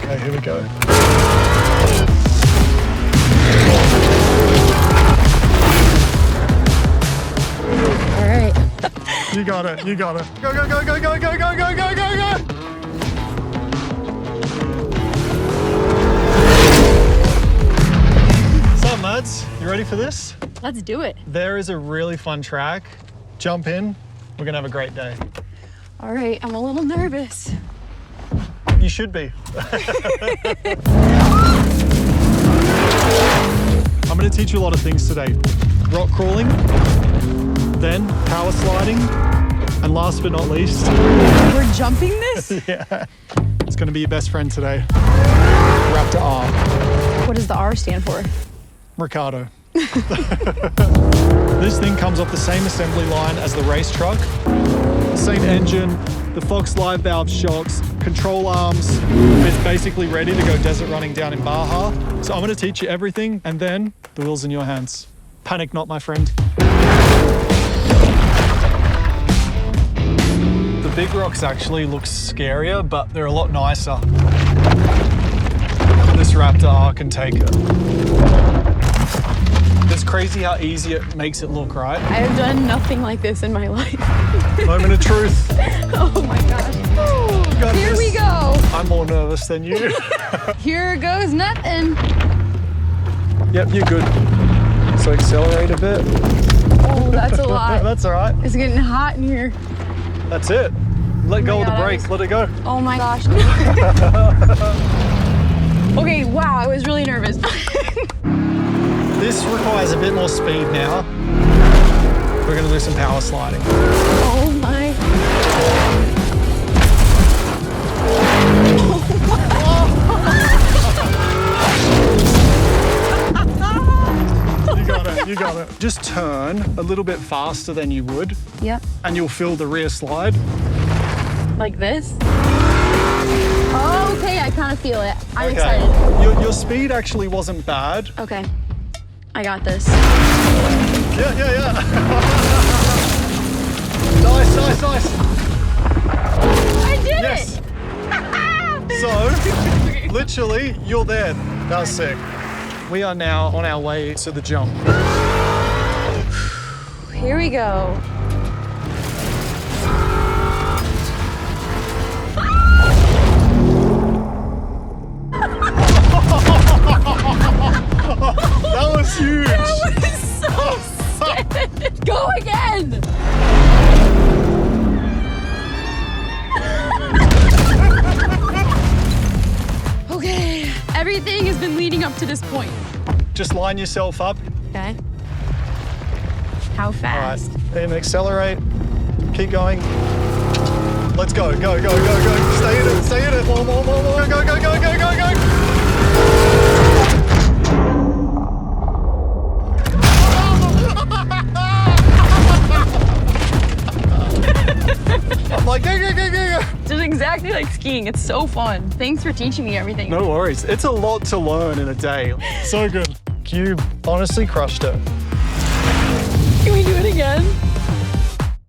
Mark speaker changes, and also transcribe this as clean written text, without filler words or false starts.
Speaker 1: Okay, here we go.
Speaker 2: All right.
Speaker 1: You got it, you got it. Go, go, go, go, go, go, go, go, go, go, go! What's up, mads? You ready for this?
Speaker 2: Let's do it.
Speaker 1: There is a really fun track. Jump in, we're gonna have a great day.
Speaker 2: All right, I'm a little nervous.
Speaker 1: You should be. I'm gonna teach you a lot of things today. Rock crawling, then power sliding, and last but not least,
Speaker 2: We're jumping this?
Speaker 1: yeah, it's gonna be your best friend today. Raptor R.
Speaker 2: What does the R stand for?
Speaker 1: Ricciardo. This thing comes off the same assembly line as the race truck. The same engine, the Fox live valve shocks, control arms. It's basically ready to go desert running down in Baja. So I'm gonna teach you everything, and then the wheel's in your hands. Panic not, my friend. The big rocks actually look scarier, but they're a lot nicer. This Raptor R can take it. It's crazy how easy it makes it look, right?
Speaker 2: I have done nothing like this in my life.
Speaker 1: Moment of truth.
Speaker 2: Oh my gosh.
Speaker 1: Got
Speaker 2: Here
Speaker 1: this.
Speaker 2: we go.
Speaker 1: I'm more nervous than you.
Speaker 2: Here goes nothing.
Speaker 1: Yep, you're good. So accelerate a bit.
Speaker 2: Oh, that's a lot.
Speaker 1: That's all right.
Speaker 2: It's getting hot in here.
Speaker 1: That's it. Let go of the
Speaker 2: God,
Speaker 1: brake. Let it go.
Speaker 2: Oh my gosh. Okay, wow, I was really nervous.
Speaker 1: This requires a bit more speed now. We're gonna do some power sliding.
Speaker 2: Oh my.
Speaker 1: You got it, you got it. Just turn a little bit faster than you would,
Speaker 2: Yep.
Speaker 1: and you'll feel the rear slide.
Speaker 2: Like this? Oh, okay, I kind of feel it. I'm excited.
Speaker 1: Your speed actually wasn't bad.
Speaker 2: Okay, I got this.
Speaker 1: Yeah, yeah, yeah. Nice, nice, nice.
Speaker 2: I did
Speaker 1: Yes.
Speaker 2: it!
Speaker 1: So, literally, you're there. That was sick. We are now on our way to the jump.
Speaker 2: Here we go.
Speaker 1: That was huge.
Speaker 2: That was so scared. Go again. Okay, everything has been leading up to this point.
Speaker 1: Just line yourself up.
Speaker 2: Okay. How
Speaker 1: All right,
Speaker 2: fast?
Speaker 1: then accelerate. Keep going. Let's go, go, go, go, go. Stay in it, stay in it. More, more, more, more. Go, go, go, go, go, go. I'm like, go, go, go, go, go.
Speaker 2: Just exactly like skiing. It's so fun. Thanks for teaching me everything.
Speaker 1: No worries. It's a lot to learn in a day. So good. You honestly crushed it.
Speaker 2: Can we do it again?